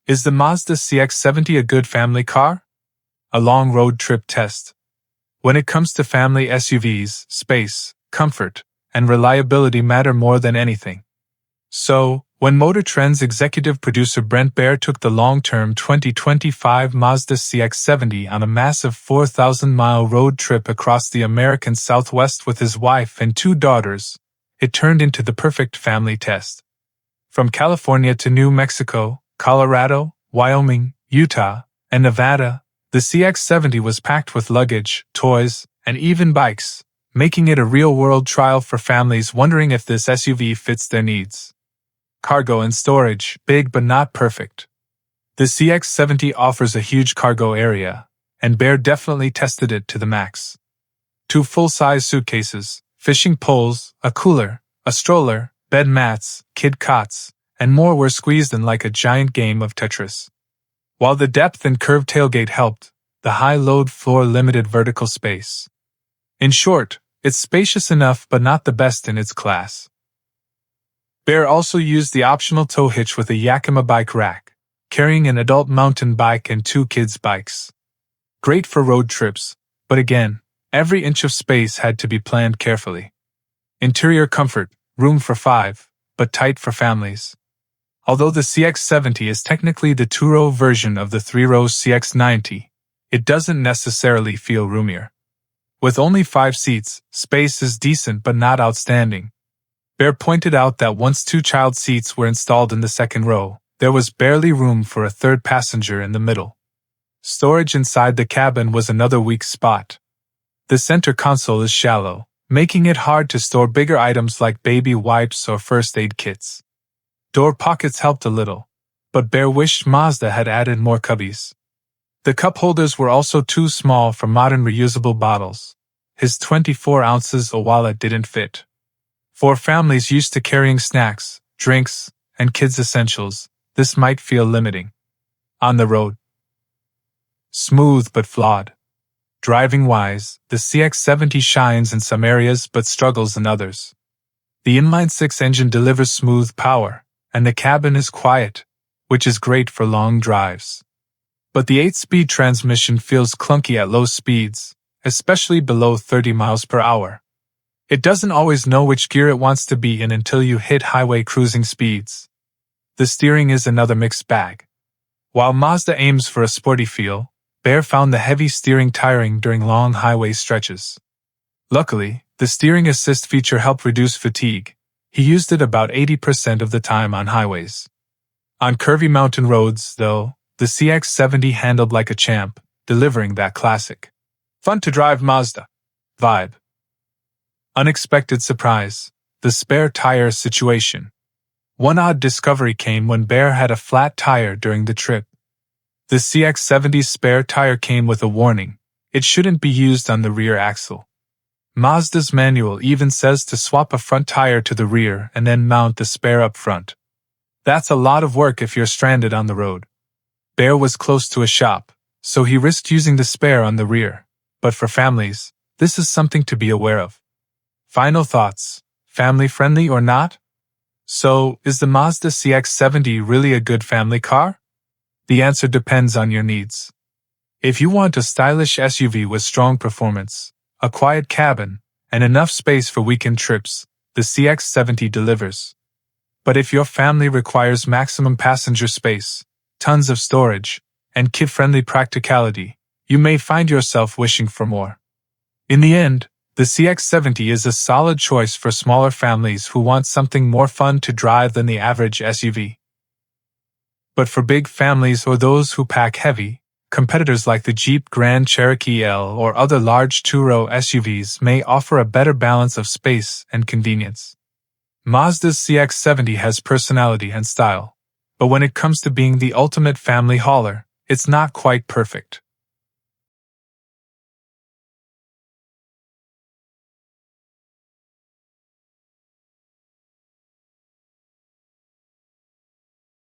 Is the Mazda CX-70 a good family car? A long road trip test. When it comes to family SUVs, space, comfort, and reliability matter more than anything. So, when Motor Trend's executive producer Brent Baer took the long-term 2025 Mazda CX-70 on a massive 4,000-mile road trip across the American Southwest with his wife and 2 daughters, it turned into the perfect family test. From California to New Mexico, Colorado, Wyoming, Utah, and Nevada, the CX-70 was packed with luggage, toys, and even bikes, making it a real-world trial for families wondering if this SUV fits their needs. Cargo and storage, big but not perfect. The CX-70 offers a huge cargo area, and Baer definitely tested it to the max. 2 full-size suitcases, fishing poles, a cooler, a stroller, bed mats, kid cots, and more were squeezed in like a giant game of Tetris. While the depth and curved tailgate helped, the high-load floor limited vertical space. In short, it's spacious enough but not the best in its class. Baer also used the optional tow hitch with a Yakima bike rack, carrying an adult mountain bike and 2 kids' bikes. Great for road trips, but again, every inch of space had to be planned carefully. Interior comfort, room for 5, but tight for families. Although the CX-70 is technically the 2-row version of the 3-row CX-90, it doesn't necessarily feel roomier. With only 5 seats, space is decent but not outstanding. Baer pointed out that once 2 child seats were installed in the second row, there was barely room for a third passenger in the middle. Storage inside the cabin was another weak spot. The center console is shallow, making it hard to store bigger items like baby wipes or first aid kits. Door pockets helped a little, but Baer wished Mazda had added more cubbies. The cup holders were also too small for modern reusable bottles. His 24 ounces of wallet didn't fit. For families used to carrying snacks, drinks, and kids' essentials, this might feel limiting. On the road. Smooth but flawed. Driving-wise, the CX-70 shines in some areas but struggles in others. The inline-6 engine delivers smooth power, and the cabin is quiet, which is great for long drives. But the 8-speed transmission feels clunky at low speeds, especially below 30 miles per hour. It doesn't always know which gear it wants to be in until you hit highway cruising speeds. The steering is another mixed bag. While Mazda aims for a sporty feel, Baer found the heavy steering tiring during long highway stretches. Luckily, the steering assist feature helped reduce fatigue. He used it about 80% of the time on highways. On curvy mountain roads, though, the CX-70 handled like a champ, delivering that classic fun-to-drive Mazda vibe. Unexpected surprise, the spare tire situation. One odd discovery came when Baer had a flat tire during the trip. The CX-70's spare tire came with a warning: it shouldn't be used on the rear axle. Mazda's manual even says to swap a front tire to the rear and then mount the spare up front. That's a lot of work if you're stranded on the road. Baer was close to a shop, so he risked using the spare on the rear. But for families, this is something to be aware of. Final thoughts: family-friendly or not? So, is the Mazda CX-70 really a good family car? The answer depends on your needs. If you want a stylish SUV with strong performance, a quiet cabin, and enough space for weekend trips, the CX-70 delivers. But if your family requires maximum passenger space, tons of storage, and kid-friendly practicality, you may find yourself wishing for more. In the end, the CX-70 is a solid choice for smaller families who want something more fun to drive than the average SUV. But for big families or those who pack heavy, competitors like the Jeep Grand Cherokee L or other large 2-row SUVs may offer a better balance of space and convenience. Mazda's CX-70 has personality and style, but when it comes to being the ultimate family hauler, it's not quite perfect.